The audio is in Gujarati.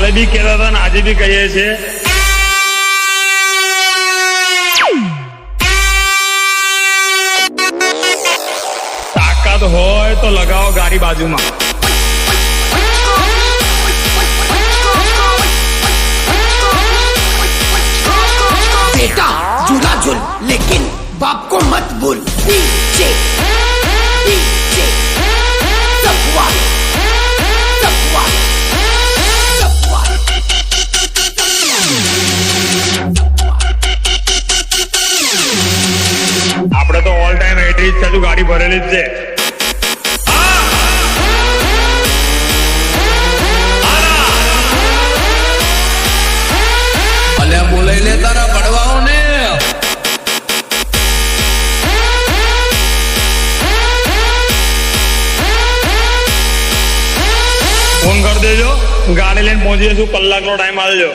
કાલે બી કહેતા હતા ને આજે બી કહીએ છીએ, તાકાત હોય તો લગાવો ગાડી બાજુમાં. बेटा झूला झूल लेकिन बाप को मत भूल. डीजे डीजे सफवाल सफवाल सफवाल. આપણે તો ઓલ ટાઈમ 80 જ છે, ગાડી ભરેલી જ છે. બોલાઈ લે તારા પડવાઓ ને. ફોન કરી દેજો, ગાડી લઈને પહોંચી જશું, કલાકનો ટાઈમ આવજો.